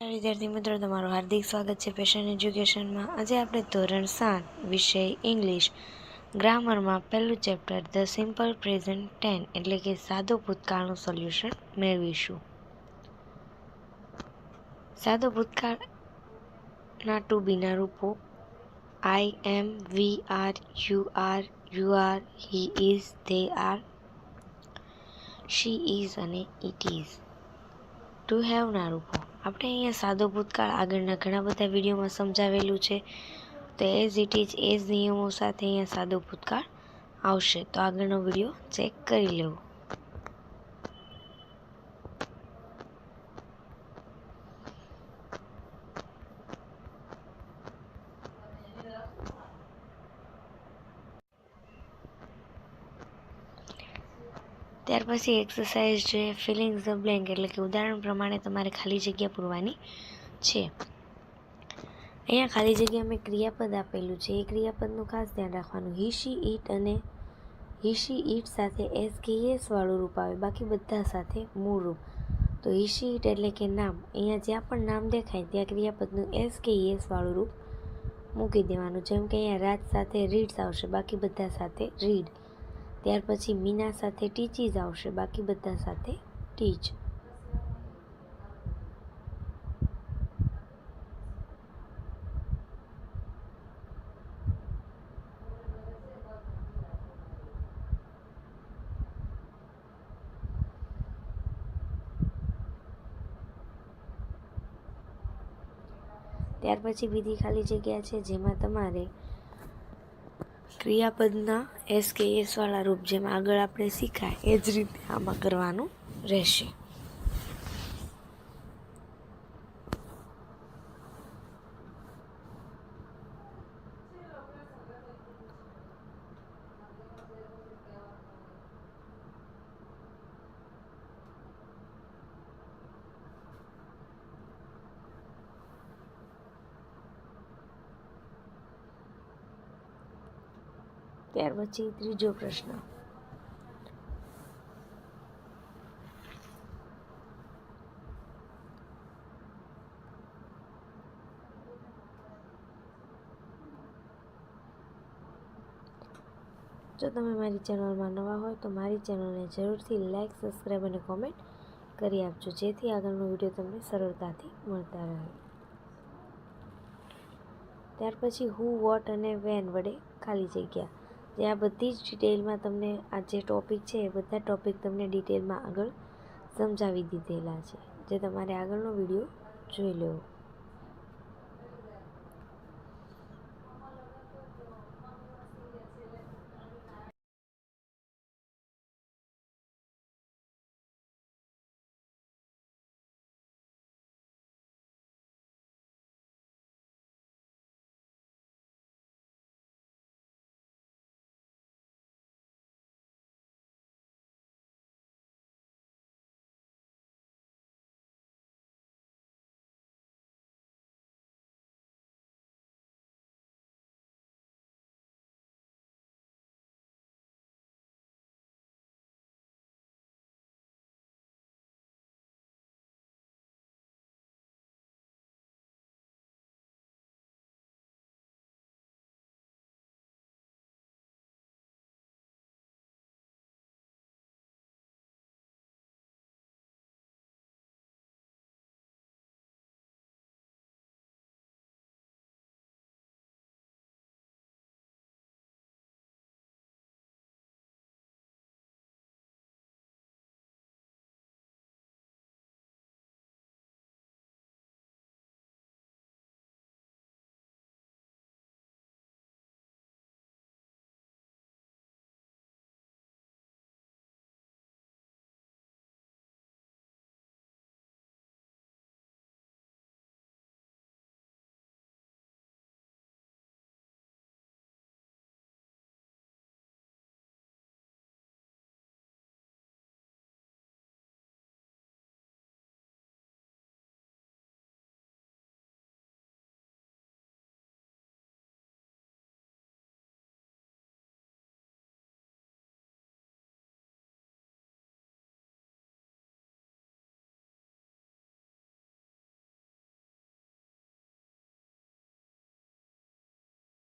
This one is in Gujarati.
વિદ્યાર્થી મિત્રો, તમારું હાર્દિક સ્વાગત છે પેશન એજ્યુકેશનમાં. આજે આપણે ધોરણ 7 વિષય ઇંગ્લિશ ગ્રામરમાં પહેલું chapter the simple present tense એટલે કે સાદો ભૂતકાળનું સોલ્યુશન મેળવીશું. સાદો ભૂતકાળના ટુ બીના રૂપો I am, we are, you are, he is, they are, she is અને ઇટ ઇઝ. ટુ હેવના રૂપો આપણે અહીંયા સાદો ભૂતકાળ આગળના ઘણા બધા વિડીયોમાં સમજાવેલું છે, તો એઝ ઇટ ઇઝ એઝ નિયમો સાથે અહીંયા સાદો ભૂતકાળ આવશે. તો આગળનો વિડીયો ચેક કરી લેવો. ત્યાર પછી એક્સરસાઇઝ છે ફિલિંગ ધ બ્લેન્ક એટલે કે ઉદાહરણ પ્રમાણે તમારે ખાલી જગ્યા પૂરવાની છે. અહીંયા ખાલી જગ્યામાં ક્રિયાપદ આપેલું છે. એ ક્રિયાપદનું ખાસ ધ્યાન રાખવાનું. હી, શી, ઇટ અને હી, શી, ઇટ સાથે એસ કે એસ વાળું રૂપ આવે, બાકી બધા સાથે મૂળ રૂપ. તો હી, શી, ઇટ એટલે કે નામ. અહીંયા જ્યાં પણ નામ દેખાય ત્યાં ક્રિયાપદનું એસ કે એસ વાળું રૂપ મૂકી દેવાનું. જેમ કે અહીંયા રાજ સાથે રીડ્સ આવશે, બાકી બધા સાથે રીડ. ત્યાર પછી મીના સાથે ટીચીઝ આવશે, બાકી બધા સાથે ટીચ. ત્યાર પછી બીજી ખાલી જગ્યા છે જેમાં તમારે ક્રિયાપદના એસ કે એસ વાળા રૂપ જેમ આગળ આપણે શીખાય એ જ રીતે આમાં કરવાનું રહેશે. ત્યાર પછી ત્રીજો પ્રશ્ન. જો તમે મારી ચેનલમાં નવા હોય તો મારી ચેનલને જરૂરથી લાઇક, સબસ્ક્રાઈબ અને કોમેન્ટ કરી આપજો, જેથી આગળનો વિડીયો તમને સરળતાથી મળતા રહે. ત્યાર પછી હુ, વોટ અને વેન વડે ખાલી જગ્યા. જે આ બધી જ ડિટેલમાં તમને આ જે ટૉપિક છે એ બધા ટૉપિક તમને ડિટેલમાં આગળ સમજાવી દીધેલા છે, જે તમારે આગળનો વિડીયો જોઈ લેવો.